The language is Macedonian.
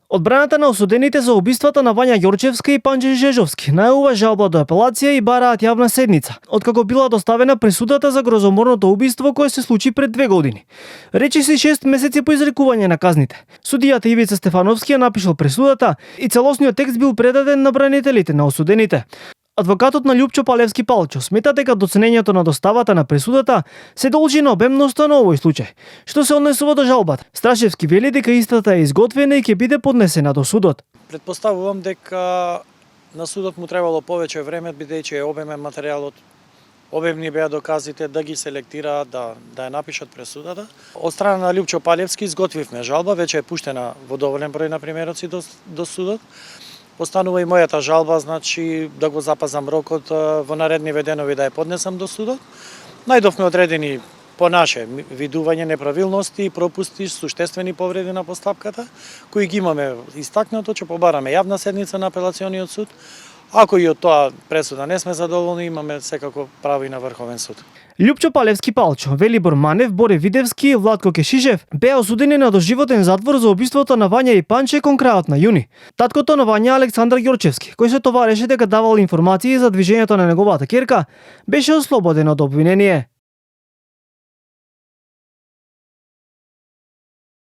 Одбраната на осудените за убиствата на Вања Ѓорчевска и Панче Жежовски најава жалба до апелација и бараат јавна седница, откако била доставена присудата за грозоморното убиство кое се случи пред 2 години. Речиси 6 месеци по изрекување на казните. Судијата Ивица Стефановски ја напишал присудата и целосниот текст бил предаден на бранителите на осудените. Адвокатот на Љупчо Палевски Палчо смета дека доценењето на доставата на присудата се должи на обемноста на овој случај. Што се однесува до жалбата, Страшевски вели дека истата е изготвена и ќе биде поднесена до судот. Предпоставувам дека на судот му требало повеќе време, бидејќи е обемен материјалот, обемни беа доказите, да ги селектираат, да ја напишат пресудата. Од страна на Љупчо Палевски изготвивме жалба, веќе е пуштена во доволен број на примероци до судот. Останува и мојата жалба, значи да го запазам рокот во наредниви денови да ја поднесам до судот. Најдовме одредени по наше видување неправилности и пропусти, суштествени повреди на постапката, кои ги имаме истакнато, че побараме јавна седница на апелациониот суд. Ако и од тоа пресуда не сме задоволни, имаме секако право и на Врховен суд. Љупчо Палевски Палчо, Велибор Манев, Боре Видевски и Владко Кешишев беа осудени на доживотен затвор за убиството на Вања и Панче кон крајот на јуни. Таткото на Вања, Александар Ѓорчевски, кој се товареше дека давал информации за движењето на неговата ќерка, беше ослободен од обвинение.